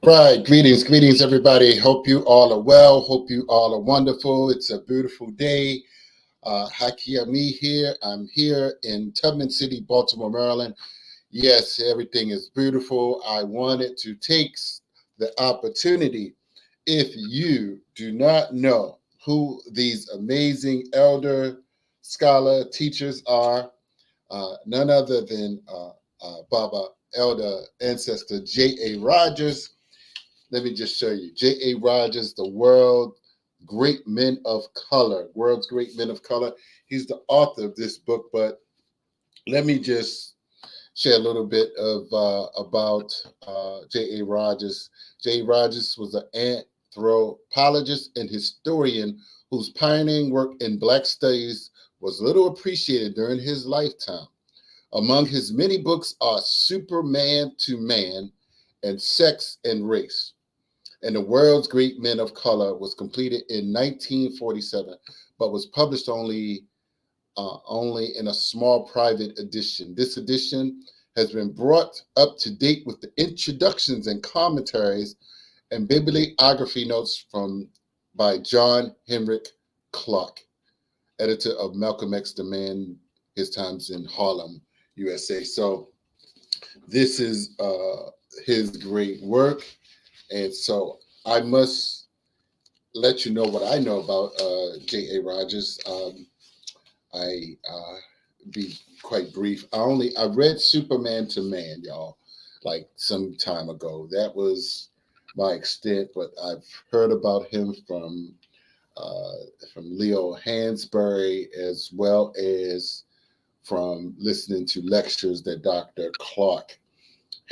Right. Greetings, everybody. Hope you all are well. Hope you all are wonderful. It's a beautiful day. Haki Ami here. I'm here in Tubman City, Baltimore, Maryland. Yes, everything is beautiful. I wanted to take the opportunity. If you do not know who these amazing elder scholar teachers are, none other than Baba Elder Ancestor J.A. Rogers. Let me just show you. J.A. Rogers, the great men of color, world's great men of color. He's the author of this book, but let me just share a little bit of about J.A. Rogers. J.A. Rogers was an anthropologist and historian whose pioneering work in Black studies was little appreciated during his lifetime. Among his many books are Superman to Man and Sex and Race. And the world's great men of color was completed in 1947, but was published only in a small private edition. This edition has been brought up to date with the introductions and commentaries and bibliography notes by John Henrik Clark, editor of Malcolm X Demand, His Times in Harlem, USA. So this is his great work. And so I must let you know what I know about J.A. Rogers. I be quite brief. I read Superman to Man, y'all, like some time ago. That was my extent, but I've heard about him from Leo Hansberry, as well as from listening to lectures that Dr. Clark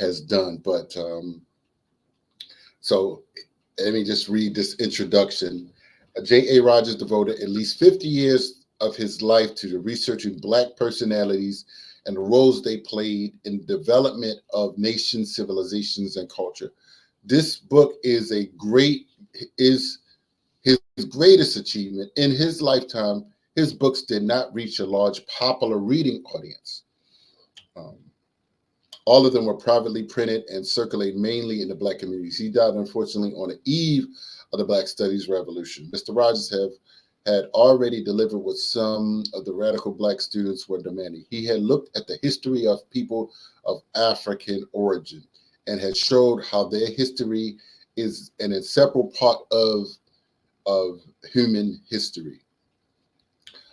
has done. But so let me just read this introduction. J.A. Rogers devoted at least 50 years of his life to the researching Black personalities and the roles they played in the development of nations, civilizations, and culture. This book is his greatest achievement. In his lifetime, his books did not reach a large popular reading audience. Um, all of them were privately printed and circulated mainly in the Black communities. He died, unfortunately, on the eve of the Black Studies Revolution. Mr. Rogers had already delivered what some of the radical Black students were demanding. He had looked at the history of people of African origin and had showed how their history is an inseparable part of human history.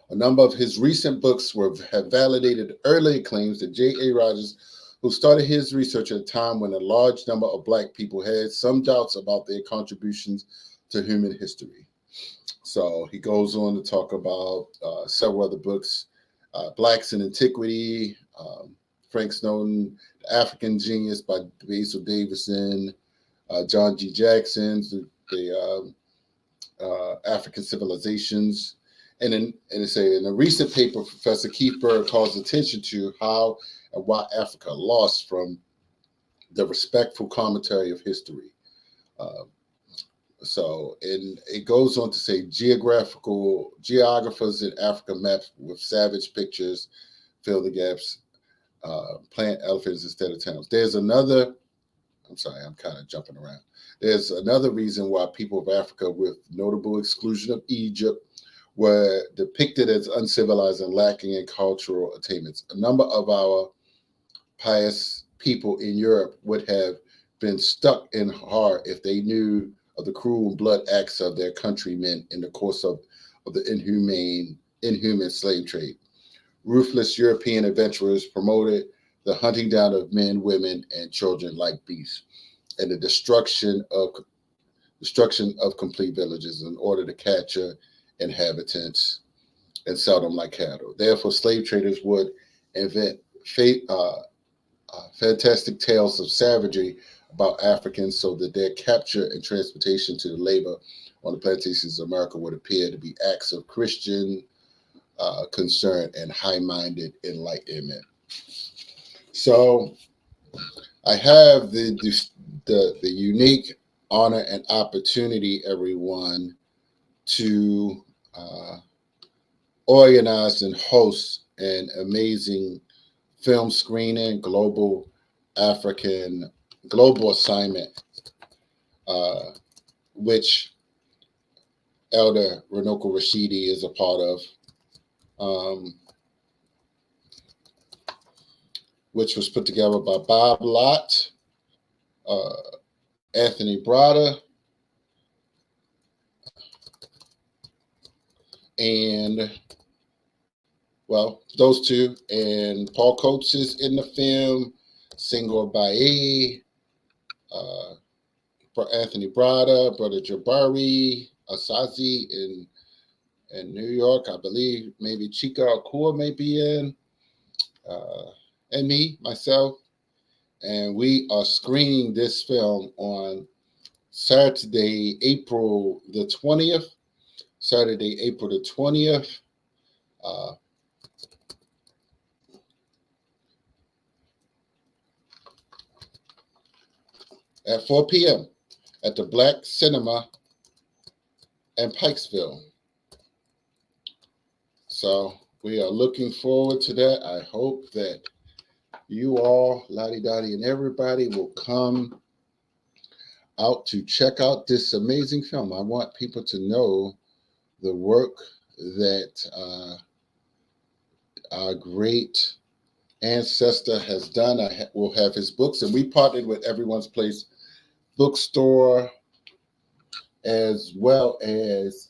A number of his recent books have validated earlier claims that J.A. Rogers, who started his research at a time when a large number of Black people had some doubts about their contributions to human history. So he goes on to talk about several other books, Blacks in Antiquity, Frank Snowden, The African Genius by Basil Davidson, John G. Jackson's the African Civilizations. And in a recent paper, Professor Keith Berg calls attention to how and why Africa lost from the respectful commentary of history. And it goes on to say geographers in Africa map with savage pictures, fill the gaps, plant elephants instead of towns. I'm sorry, I'm kind of jumping around. There's another reason why people of Africa, with notable exclusion of Egypt, were depicted as uncivilized and lacking in cultural attainments. A number of our pious people in Europe would have been stuck in horror if they knew of the cruel blood acts of their countrymen in the course of the inhuman slave trade. Ruthless European adventurers promoted the hunting down of men, women, and children like beasts, and the destruction of complete villages in order to capture inhabitants and sell them like cattle. Therefore, slave traders would invent fantastic tales of savagery about Africans so that their capture and transportation to the labor on the plantations of America would appear to be acts of Christian concern and high-minded enlightenment. So I have the unique honor and opportunity, everyone, to organize and host an amazing film screening, global assignment which Elder Runoko Rashidi is a part of, which was put together by Bob Lott, Anthony Brada, and those two, and Paul Coates is in the film, Single Bae, Anthony Brada, Brother Jabari, Asazi in New York, I believe. Maybe Chika Akua may be in, and myself. And we are screening this film on Saturday, April the 20th. Saturday, April the 20th. At 4 p.m. at the Black Cinema in Pikesville. So we are looking forward to that. I hope that you all, Lottie Dottie, and everybody will come out to check out this amazing film. I want people to know the work that our great ancestor has done. I will have his books, and we partnered with Everyone's Place bookstore, as well as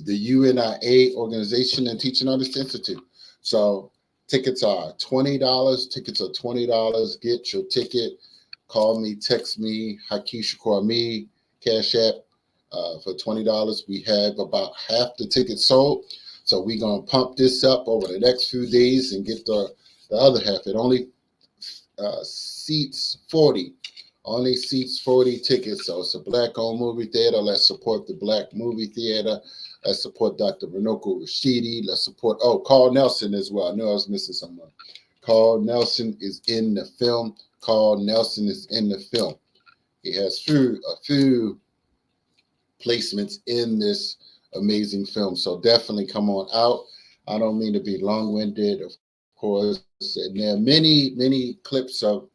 the UNIA Organization and Teaching Artists Institute. So tickets are $20. Tickets are $20. Get your ticket. Call me, text me, Hakisha Kwame, Cash App for $20. We have about half the tickets sold. So we're going to pump this up over the next few days and get the other half. It only seats 40. Only seats 40 tickets. So it's a Black-owned movie theater. Let's support the Black movie theater. Let's support Dr. Runoko Rashidi. Let's support, Carl Nelson as well. I knew I was missing someone. Carl Nelson is in the film. Carl Nelson is in the film. He has a few placements in this amazing film. So definitely come on out. I don't mean to be long-winded, of course. And there are many clips of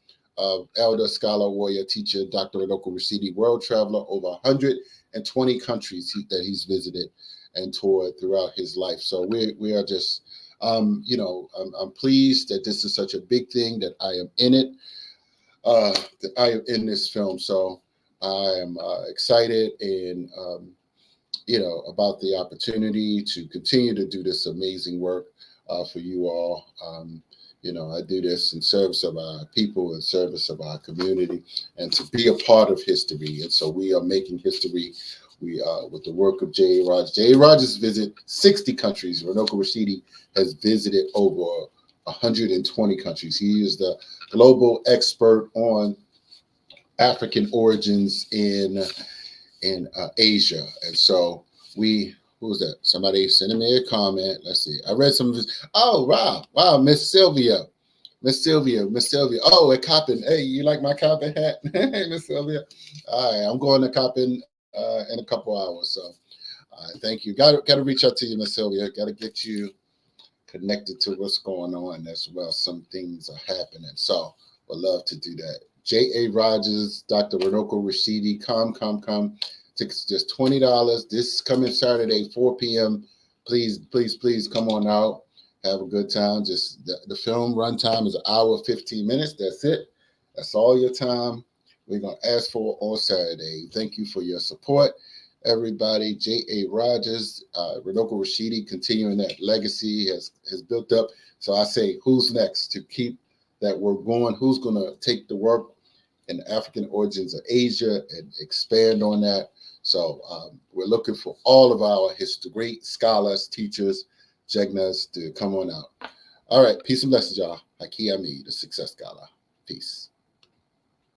elder, scholar, warrior, teacher, Dr. Runoko Rashidi, world traveler, over 120 countries that he's visited and toured throughout his life. So we are just, I'm pleased that this is such a big thing, that I am in it, that I am in this film. So I am excited and, about the opportunity to continue to do this amazing work for you all. I do this in service of our people, in service of our community, and to be a part of history. And so we are making history. We with the work of J.A. Rogers. J.A. Rogers visited 60 countries. Runoko Rashidi has visited over 120 countries. He is the global expert on African origins in Asia. And so who was that? Somebody sending me a comment. Let's see. I read some of his. Oh, wow, Miss Sylvia. Oh, a Coppin. Hey, you like my Coppin hat? Hey, Miss Sylvia. All right, I'm going to Coppin in a couple hours. So thank you. Got to reach out to you, Miss Sylvia. Got to get you connected to what's going on as well. Some things are happening. So would love to do that. J.A. Rogers, Dr. Runoko Rashidi, come. Tickets just $20. This coming Saturday, 4 p.m. Please come on out. Have a good time. Just the film runtime is 1 hour 15 minutes. That's it. That's all your time we're going to ask for on Saturday. Thank you for your support, everybody. J.A. Rogers, Runoko Rashidi, continuing that legacy has built up. So I say, who's next to keep that work going? Who's going to take the work in the African origins of Asia and expand on that? So we're looking for all of our great scholars, teachers, Jegnas to come on out. All right. Peace and blessings, y'all. Haki Ami, the Success Scholar. Peace.